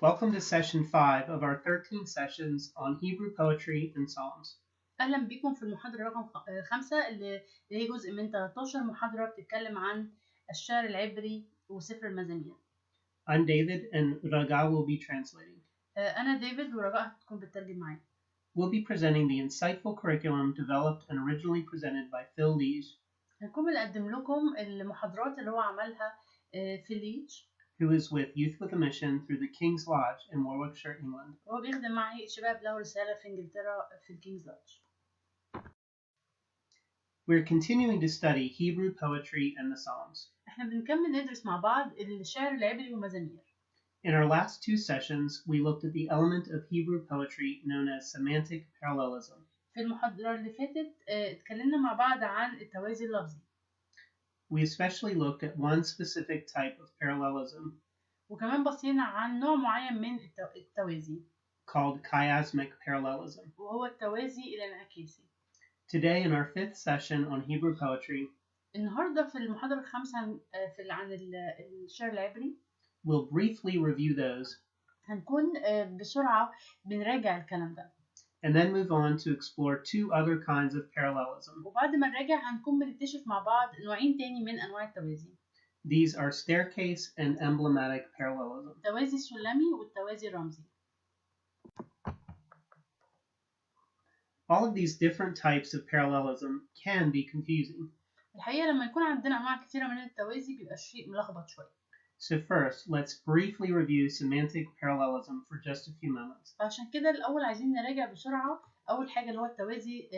Welcome to session 5 of our 13 sessions on Hebrew poetry and Psalms. أهلا بكم في المحاضرة رقم 5 اللي هي جزء من 13 محاضرة بتتكلم عن الشعر العبري وسفر المزامير. I'm David and Raga will be translating. أنا ديفيد ورجاء هتكون بتترجم معايا. We'll be presenting the insightful curriculum developed and originally presented by Phil Lees, هنكون بنقدم لكم المحاضرات اللي هو عملها في ليج، who is with Youth with a Mission through the King's Lodge in Warwickshire, England. وهو بيخدم معي شباب له رسالة في إنجلترا في الكينجز لودج. We're continuing to study Hebrew poetry and the Psalms. احنا بنكمل ندرس مع بعض الشعر العبري والمزامير. In our last 2 sessions, we looked at the element of Hebrew poetry known as semantic parallelism. في المحاضرة اللي فاتت اتكلمنا مع بعض عن التوازي اللفظي. We especially looked at one specific type of parallelism وكمان بصينا عن نوع معين من التوازي called chiasmic parallelism. وهو التوازي الانعكاسي. Today in our 5th session on Hebrew poetry, النهارده في المحاضرة الخامسة عن الشعر العبري we'll briefly review those هنكون بسرعة بنراجع الكلام ده. and then move on to explore 2 other kinds of parallelism. وبعد ما نراجع هنكون بنكتشف مع بعض نوعين تاني من أنواع التوازي. These are staircase and emblematic parallelism. التوازي السلمي والتوازي الرمزي. All of these different types of parallelism can be confusing. الحقيقة لما يكون عندنا أنواع كثيرة من التوازي بيبقى الشيء ملخبط شوية. So first, let's briefly review semantic parallelism for just a few moments. فعشان كده الأول عايزين نراجع بسرعة أول حاجة اللي هو التوازي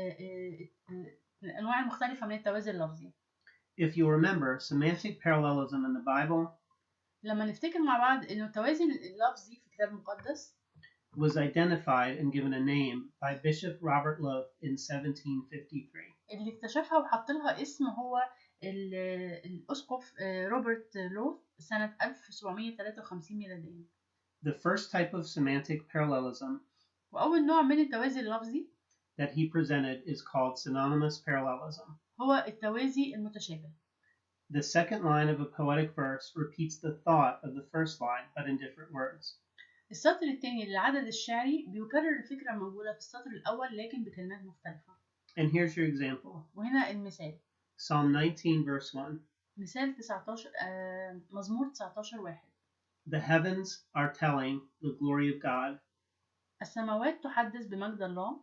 الأنواع المختلفة من التوازي اللفظي. If you remember, semantic parallelism in the Bible لما نفتكر مع بعض إنه التوازي اللفظي في الكتاب المقدس was identified and given a name by Bishop Robert Loth in 1753. اللي اكتشفها وحط لها اسم هو الأسقف روبرت لوث سنة 1753 ميلاديا. The first type of semantic parallelism وأول نوع من التوازي اللفظي that he presented is called synonymous parallelism. هو التوازي المتشابه. The second line of a poetic verse repeats the thought of the first line, but in different words. السطر الثاني للعدد الشعري بيكرر الفكرة الموجودة في السطر الأول لكن بكلمات مختلفة. And here's your example. وهنا المثال. Psalm 19 verse 1. مثال 19 مزمور 19:1. The heavens are telling the glory of God, السماوات تحدث بمجد الله.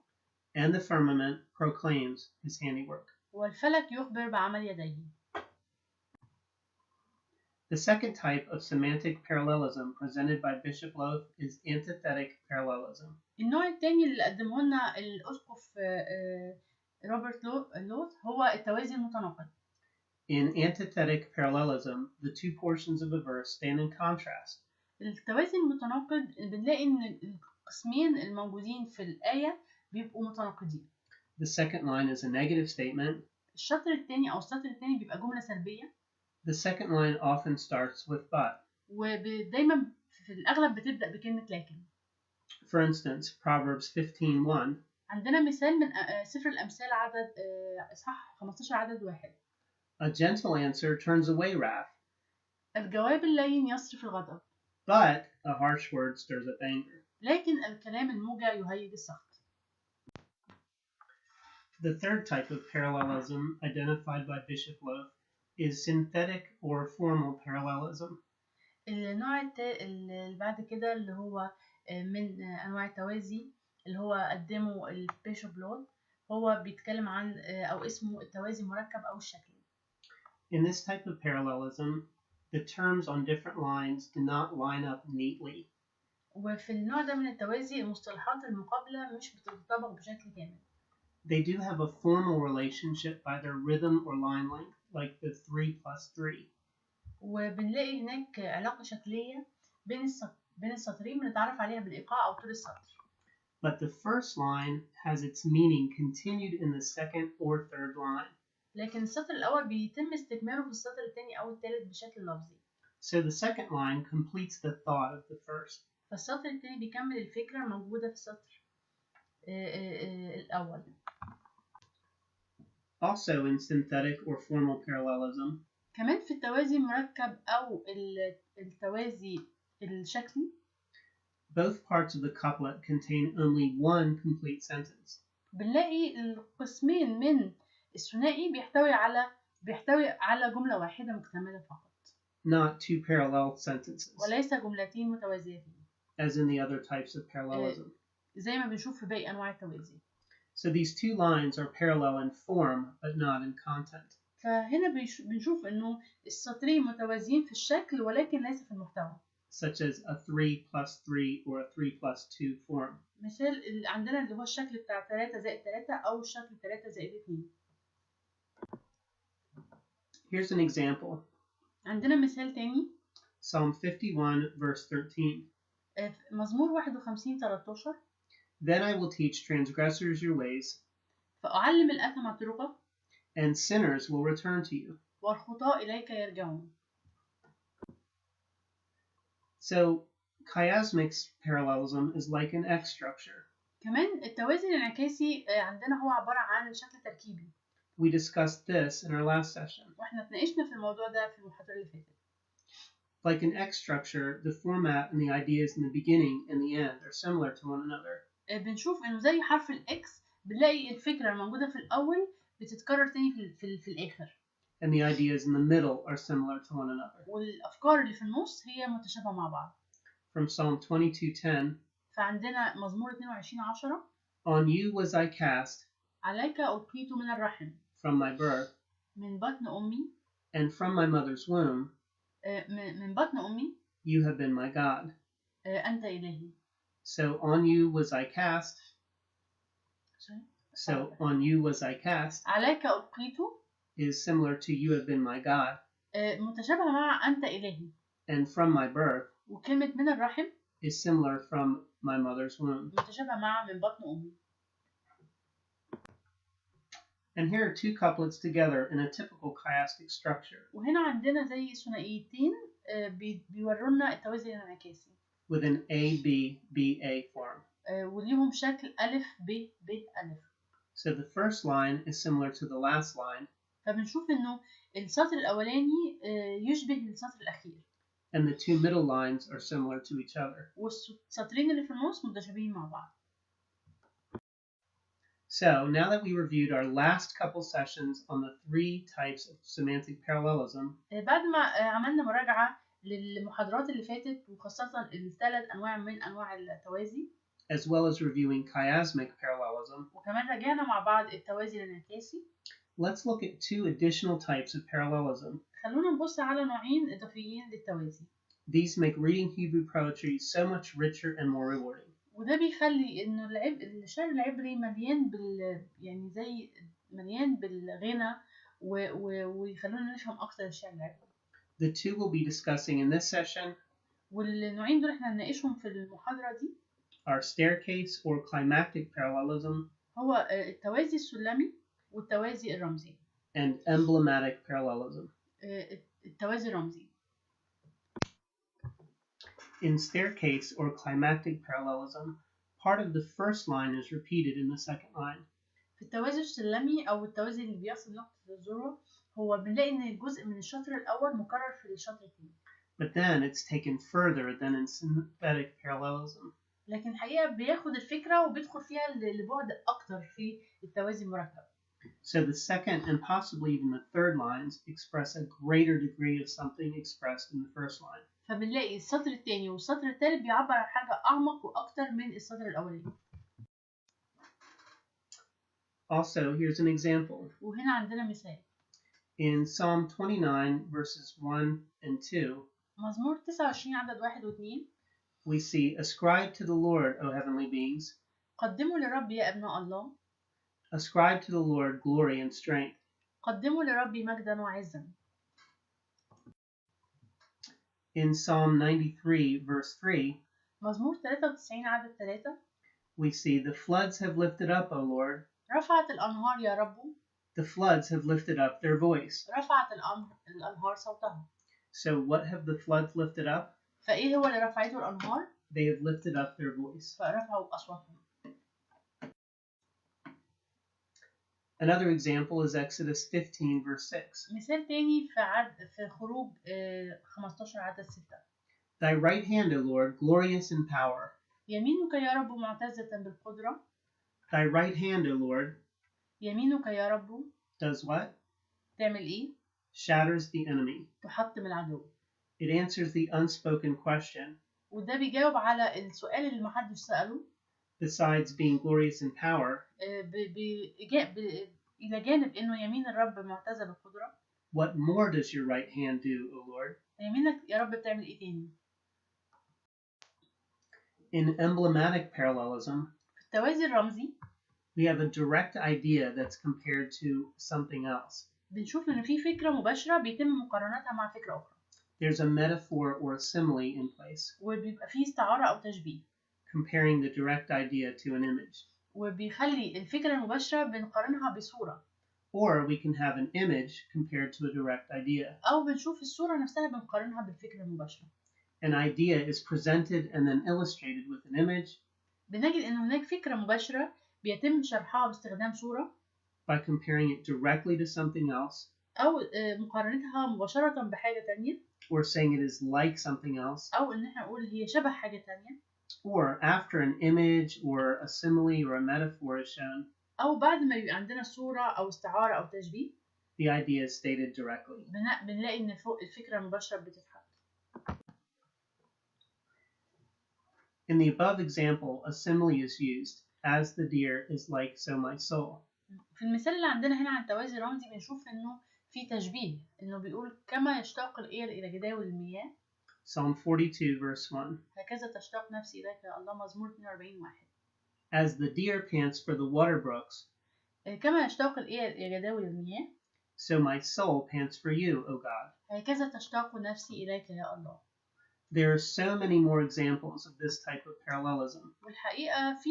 and the firmament proclaims his handiwork. والفلك يخبر بعمل يديه. The second type of semantic parallelism presented by Bishop Loth is antithetic parallelism. النوع الثاني اللي قدمه لنا الأسقف روبرت لوث هو التوازي المتناقض. In antithetic parallelism, the two portions of a verse stand in contrast. التوازي المتناقض بنلاقي إن القسمين الموجودين في الآية بيبقوا متناقضين. The second line is a negative statement. الشطر الثاني أو السطر الثاني بيبقى جملة سلبية. The second line often starts with but. ودايما في الأغلب بتبدأ بكلمة لكن. For instance, Proverbs 15:1. عندنا مثال من سفر الأمثال عدد إصحاح 15 عدد 1. A gentle answer turns away wrath, الجواب اللين يصرف الغضب. but a harsh word stirs up anger. لكن الكلام الموجع يهيج السخط. The third type of parallelism identified by Bishop Loth is synthetic or formal parallelism. النوع اللي بعد كده اللي هو من أنواع التوازي اللي هو قدمه البيشوب لوث هو بيتكلم عن أو اسمه التوازي المركب أو الشكلي. In this type of parallelism, the terms on different lines do not line up neatly. وفي النوع ده من التوازي المصطلحات المقابلة مش بتتطابق بشكل كامل. They do have a formal relationship by their rhythm or line length, like the 3+3. وبنلاقي هناك علاقة شكلية بين السطرين بنتعرف عليها بالإيقاع أو طول السطر. But the first line has its meaning continued in the second or third line. لكن السطر الأول بيتم استكماله في السطر الثاني أو الثالث بشكل لفظي. So the second line completes the thought of the first. فالسطر الثاني بيكمل الفكرة الموجودة في السطر الأول. Also in synthetic or formal parallelism, كمان في التوازي المركب أو التوازي الشكلي both parts of the couplet contain only one complete sentence. بنلاقي القسمين من الثنائي بيحتوي على جملة واحدة مكتملة فقط. Not two parallel sentences, وليس جملتين متوازيتين. as in the other types of parallelism. زي ما بنشوف في باقي أنواع التوازي. So these two lines are parallel in form, but not in content. فهنا بنشوف إنه السطرين متوازيين في الشكل ولكن ليس في المحتوى. Such as a 3 plus 3 or a 3 plus 2 form. مثال اللي عندنا اللي هو الشكل بتاع 3 زائد 3 أو الشكل 3 زائد 2. Here's an example. عندنا مثال تاني. Psalm 51 verse 13. مزمور 51:13. Then I will teach transgressors your ways, فأعلم الأثم طرقك, and sinners will return to you. والخطاة إليك يرجعون. So, chiasmic parallelism is like an X structure. كمان التوازي الانعكاسي عندنا هو عبارة عن شكل تركيبي. We discussed this in our last session. واحنا اتناقشنا في الموضوع ده في المحاضرة اللي فاتت. Like an X structure, the format and the ideas in the beginning and the end are similar to one another. بنشوف انه زي حرف الاكس بنلاقي الفكرة الموجودة في الأول بتتكرر تاني في الآخر. And the ideas in the middle are similar to one another. والأفكار اللي في النص هي متشابهة مع بعض. From Psalm 22:10. فعندنا مزمور 22:10. On you was I cast. عليك ألقيت من الرحم. From my birth. من بطن أمي. And from my mother's womb. من بطن أمي. You have been my God. أنت إلهي. So on you was I cast. So on you was I cast. عليك ألقيت. Is similar to you have been my God. متشابهة مع أنت إلهي. And from my birth. وكلمة من الرحم. Is similar from my mother's womb. متشابهة مع من بطن أمي. And here are two couplets together in a typical chiastic structure. وهنا عندنا زي ثنائيتين بيورونا التوازي الانعكاسي. With an A-B-B-A form. وليهم شكل ألف ب ب ألف. So the first line is similar to the last line. فبنشوف إنه السطر الأولاني يشبه السطر الأخير. And the two middle lines are similar to each other. والسطرين اللي في النص متشابهين مع بعض. So now that we reviewed our last couple sessions on the three types of semantic parallelism. بعد ما عملنا مراجعة للمحاضرات اللي فاتت وخاصة الثلاث أنواع من أنواع التوازي. As well as reviewing chiasmic parallelism. وكمان راجعنا مع بعض التوازي الانعكاسي. Let's look at two additional types of parallelism. خلونا نبص على نوعين إضافيين للتوازي. These make reading Hebrew poetry so much richer and more rewarding. وده بيخلي إنه الشعر العبري مليان يعني زي مليان بالغنى ويخلونا نفهم أكتر الشعر العبري. The two we'll be discussing in this session. والنوعين دول احنا هنناقشهم في المحاضرة دي. Are staircase or climactic parallelism. هو التوازي السلمي والتوازي الرمزي. And emblematic parallelism. التوازي الرمزي. In staircase or climactic parallelism, part of the first line is repeated in the second line. في التوازي السلمي أو التوازي اللي بيصل نقطة الذروة هو بنلاقي إن الجزء من الشطر الأول مكرر في الشطر الثاني. But then it's taken further than in synthetic parallelism. لكن الحقيقة بياخد الفكرة وبيدخل فيها لبعد أكتر في التوازي المركب. So the second and possibly even the third lines express a greater degree of something expressed in the first line. فبنلاقي السطر الثاني والسطر الثالث بيعبر عن حاجة أعمق وأكتر من السطر الأولاني. Also, here's an example. وهنا عندنا مثال. In Psalm 29 verses 1 and 2. مزمور 29 عدد 1 و 2. We see, ascribe to the Lord, O heavenly beings. قدموا لرب يا أبناء الله. Ascribe to the Lord glory and strength. قدموا لرب مجدا وعزا. In Psalm 93 verse 3. مزمور 93 عدد 3. We see, the floods have lifted up, O Lord. رفعت الأنهار يا رب. The floods have lifted up their voice. رفعت الأنهار صوتها. So what have the floods lifted up? فإيه هو اللي رفعته الأنهار؟ They have lifted up their voice. فرفعوا أصواتهم. Another example is Exodus 15 verse 6. مثال تاني في خروج 15 عدد 6. Thy right hand, O Lord, glorious in power. يمينك يا رب معتزة بالقدرة. Thy right hand, O Lord, يمينك يا رب does what? تعمل إيه؟ Shatters the enemy. تحطم العدو. It answers the unspoken question. وده بيجاوب على السؤال اللي محدش سأله. Besides being glorious in power, إلى جانب إنه يمين الرب معتزة بالقدرة. what more does your right hand do, O Lord? يمينك يا رب بتعمل إيه تاني؟ In emblematic parallelism, في التوازي الرمزي we have a direct idea that's compared to something else. بنشوف إن في فكرة مباشرة بيتم مقارنتها مع فكرة أخرى. There's a metaphor or a simile in place, وبيبقى فيه استعارة أو تشبيه. comparing the direct idea to an image. وبيخلي الفكرة المباشرة بنقارنها بصورة. Or we can have an image compared to a direct idea. أو بنشوف الصورة نفسها بنقارنها بالفكرة المباشرة. An idea is presented and then illustrated with an image. بنجد إن هناك فكرة مباشرة بيتم شرحها باستخدام صورة. By comparing it directly to something else. أو مقارنتها مباشرة بحاجة تانية. Or saying it is like something else. أو إن إحنا نقول هي شبه حاجة تانية. Or after an image or a simile or a metaphor is shown. أو بعد ما يبقى عندنا صورة أو استعارة أو تشبيه. The idea is stated directly. بنلاقي إن فوق الفكرة المباشرة بتتحط. In the above example, a simile is used. As the deer is like, so my soul. في المثال اللي عندنا هنا عن توازي رمزي بنشوف إنه في تشبيه، إنه بيقول كما يشتاق الإيل إلى جداول المياه. Psalm 42 verse 1. هكذا تشتاق نفسي إليك يا الله. مزمور 42:1. As the deer pants for the water brooks. كما يشتاق الإيل إلى جداول المياه. So my soul pants for you, O God. هكذا تشتاق نفسي إليك يا الله. There are so many more examples of this type of parallelism. والحقيقة في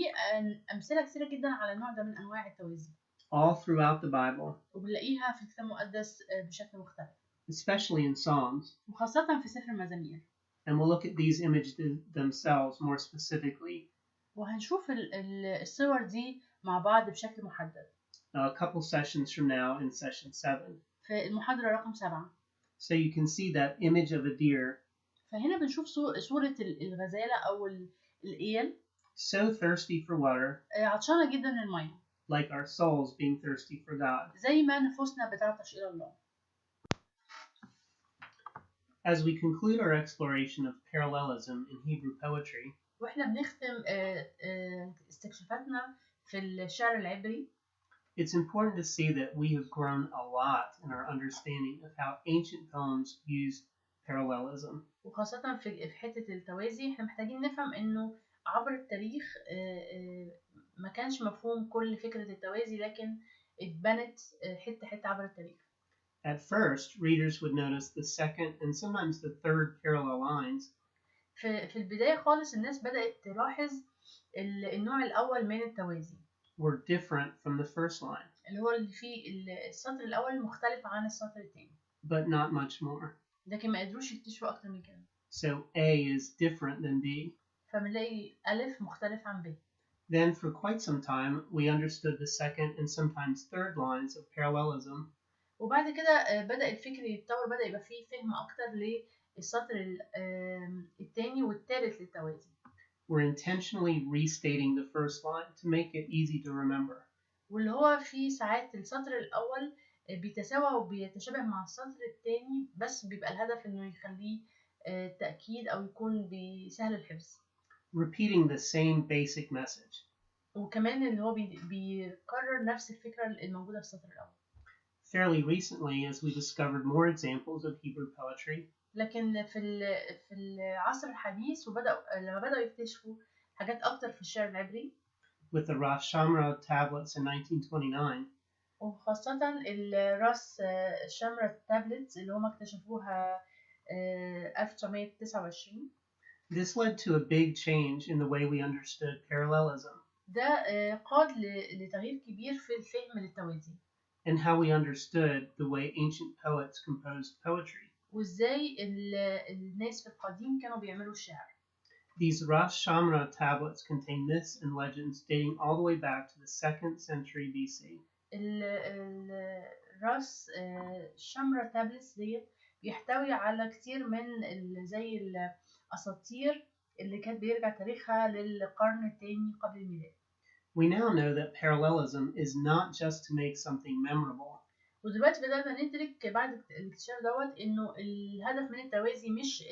أمثلة كثيرة جدا على النوع ده من أنواع التوازي. All throughout the Bible. وبنلاقيها في الكتاب المقدس بشكل مختلف. Especially in Psalms. وخاصة في سفر المزامير. And we'll look at these images themselves more specifically. وهنشوف الصور دي مع بعض بشكل محدد. A couple sessions from now in session 7. في المحاضرة رقم 7. So you can see that image of a deer. فهنا بنشوف صورة الغزالة أو الإيل. So thirsty for water. عطشانة جدا للمية. Like our souls being thirsty for God. زي ما نفوسنا بتعطش إلى الله. As we conclude our exploration of parallelism in Hebrew poetry, وإحنا بنختم استكشافاتنا في الشعر العبري. It's important to see that we have grown a lot in our understanding of how ancient poems used parallelism. وخاصة في حتة التوازي احنا محتاجين نفهم انه عبر التاريخ ما كانش مفهوم كل فكرة التوازي، لكن اتبنت حتة حتة عبر التاريخ. At first, readers would notice the second and sometimes the third parallel lines. في البداية خالص الناس بدأت تلاحظ النوع الأول من التوازي. Were different from the first line. اللي هو اللي فيه السطر الأول مختلف عن السطر الثاني. But not much more. لكن ما قدروش يكتشفوا أكتر من كده. So A is different than B. فبنلاقي ألف مختلف عن ب. Then for quite some time we understood the second and sometimes third lines of parallelism. وبعد كده بدأ الفكر يتطور، بدأ يبقى فيه فهم أكتر للسطر الثاني والثالث للتوازي. We're intentionally restating the first line to make it easy to remember. واللي هو في ساعات السطر الأول بيتساوى وبيتشابه مع السطر الثاني، بس بيبقى الهدف إنه يخليه تأكيد أو يكون بسهل الحفظ. Repeating the same basic message. وكمان اللي هو بيكرر نفس الفكرة الموجودة في السطر الأول. Fairly recently, as we discovered more examples of Hebrew poetry. لكن في العصر الحديث لما بدأوا يكتشفوا حاجات أكتر في الشعر العبري. With the Ras Shamra tablets in 1929. وخاصة الراس شمرة تابلتس اللي هم اكتشفوها 1929. This led to a big change in the way we understood parallelism. ده قاد لتغيير كبير في الفهم للتوازي. And how we understood the way ancient poets composed poetry. وازاي الناس في القديم كانوا بيعملوا الشعر. These Ras Shamra tablets contain myths and legends dating all the way back to the 2nd century BC. الراس شمرة تابلتس ديت بيحتوي على كتير من زي الأساطير اللي كانت بيرجع تاريخها للقرن الثاني قبل الميلاد. We now know that parallelism is not just to make something memorable, ودلوقتي بدأنا ندرك بعد الاكتشاف دوت إنه الهدف من التوازي مش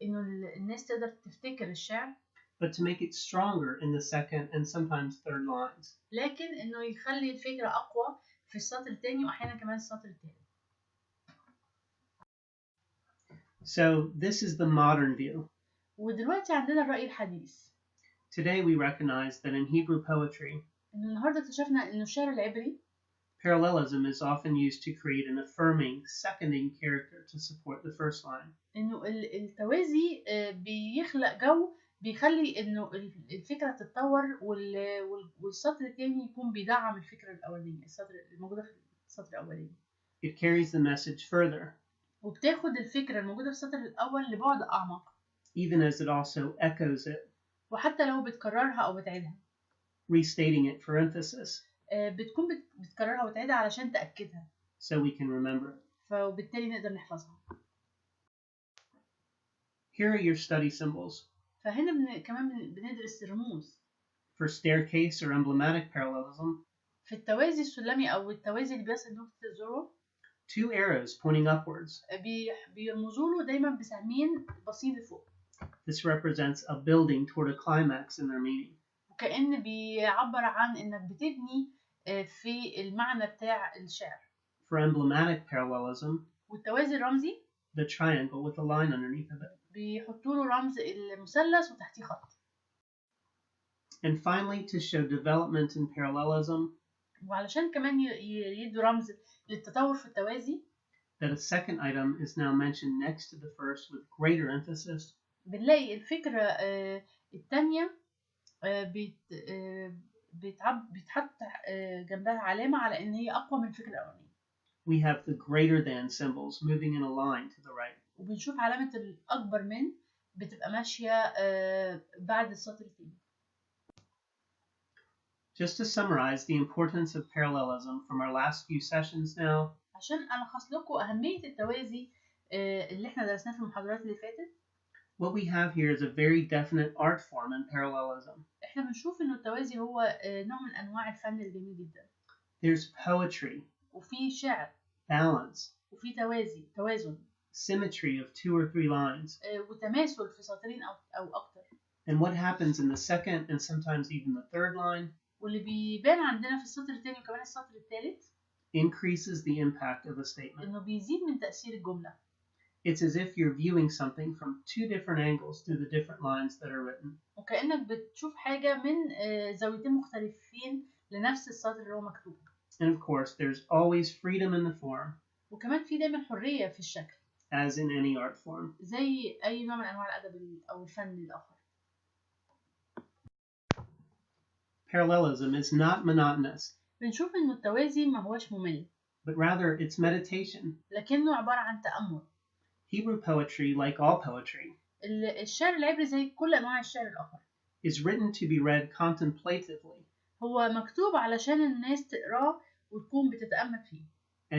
إنه الناس تقدر تفتكر الشعر، but to make it stronger in the second and sometimes third lines. لكن إنه يخلي الفكرة أقوى في السطر الثاني وأحيانا كمان السطر الثالث. So this is the modern view. ودلوقتي عندنا الرأي الحديث. Today we recognize that in Hebrew poetry, إنه النهاردة اكتشفنا إنه الشعر العبري parallelism is often used to create an affirming, seconding character to support the first line. إنه التوازي بيخلق جو بيخلي إنه الفكرة تتطور والسطر الثاني يكون بيدعم الفكرة الأولانية، السطر الموجودة في السطر الأولاني. It carries the message further, وبتاخد الفكرة الموجودة في السطر الأول لبعد أعمق. even as it also echoes it, وحتى لو بتكررها أو بتعيدها. restating it for emphasis, بتكون بتكررها وتعيدها علشان تأكدها. so we can remember it. فبالتالي نقدر نحفظها. Here are your study symbols. فهنا كمان بندرس الرموز. For staircase or emblematic parallelism, في التوازي السلمي أو التوازي اللي بيصل نقطة الذروة، 2 arrows pointing upwards. بيرمزوا له دايما بسهمين باصين لفوق. This represents a building toward a climax in their meaning. وكأن بيعبر عن إنك بتبني في المعنى بتاع الشعر. For emblematic parallelism, والتوازي الرمزي the triangle with a line underneath of it. بيحطوا له رمز المثلث وتحتيه خط. And finally, to show development in parallelism, وعلشان كمان يدوا رمز للتطور في التوازي، that a second item is now mentioned next to the first with greater emphasis. بنلاقي الفكرة الثانية بيتحط جنبها علامة على إن هي أقوى من الفكرة الأولانية. We have the greater than symbols moving in a line to the right. وبنشوف علامة الأكبر من بتبقى ماشية بعد السطر الثاني. Just to summarize the importance of parallelism from our last few sessions now, عشان ألخص لكم أهمية التوازي اللي احنا درسناه في المحاضرات اللي فاتت. what we have here is a very definite art form in parallelism. احنا بنشوف إنه التوازي هو نوع من أنواع الفن الجميل جدا. There's poetry, وفي شعر, balance, وفي توازن, symmetry of 2 or 3 lines, وتماثل في سطرين أو أكتر. and what happens in the second and sometimes even the third line واللي بيبان عندنا في السطر الثاني وكمان السطر الثالث increases the impact of a statement. إنه بيزيد من تأثير الجملة. It's as if you're viewing something from 2 different angles through the different lines that are written. وكأنك بتشوف حاجة من زاويتين مختلفين لنفس السطر اللي هو مكتوب. And of course, there's always freedom in the form, وكمان في دايما حرية في الشكل. as in any art form. زي أي نوع من أنواع الأدب أو الفن الآخر. Parallelism is not monotonous, بنشوف إنه التوازي ما هوش ممل. but rather it's meditation. لكنه عبارة عن تأمل. Hebrew poetry, like all poetry, الشعر العبري زي كل أنواع الشعر الآخر. is written to be read contemplatively. هو مكتوب علشان الناس تقراه وتكون بتتأمل فيه.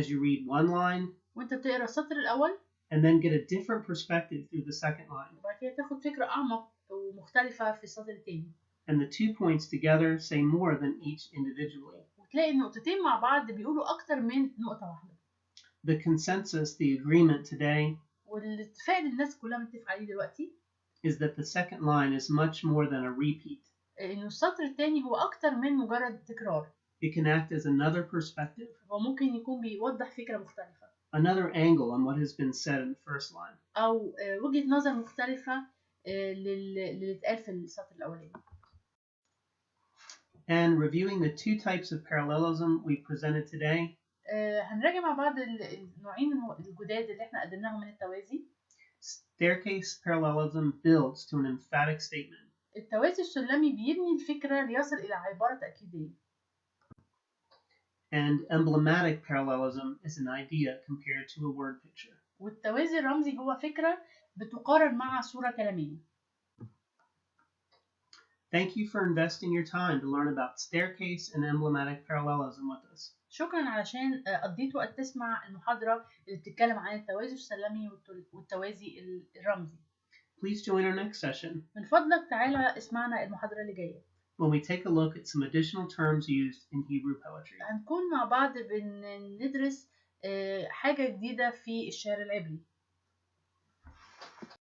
As you read one line, وأنت بتقرا السطر الأول. and then get a different perspective through the second line. وبعد كده تاخد فكرة أعمق ومختلفة في السطر التاني. And the 2 points together say more than each individually. وتلاقي النقطتين مع بعض بيقولوا أكتر من نقطة واحدة. The consensus, the agreement today, والاتفاق اللي الناس كلها متفق عليه دلوقتي is that the second line is much more than a repeat. إنه السطر التاني هو أكتر من مجرد تكرار. It can act as another perspective, هو ممكن يكون بيوضح فكرة مختلفة. another angle on what has been said in the first line. أو وجهة نظر مختلفة للي اتقال في السطر الأولاني. And reviewing the 2 types of parallelism we presented today, هنراجع مع بعض النوعين الجداد اللي احنا قدمناهم من التوازي. staircase parallelism builds to an emphatic statement. التوازي السلمي بيبني الفكرة ليصل إلى عبارة تأكيدية. And emblematic parallelism is an idea compared to a word picture. والتوازي الرمزي هو فكرة بتقارن مع صورة كلامية. Thank you for investing your time to learn about staircase and emblematic parallelism with us. شكرا علشان قضيت وقت تسمع المحاضرة اللي بتتكلم عن التوازي السلمي والتوازي الرمزي. Please join our next session من فضلك تعالى اسمعنا المحاضرة اللي جاية when we take a look at some additional terms used in Hebrew poetry. هنكون مع بعض بندرس حاجة جديدة في الشعر العبري.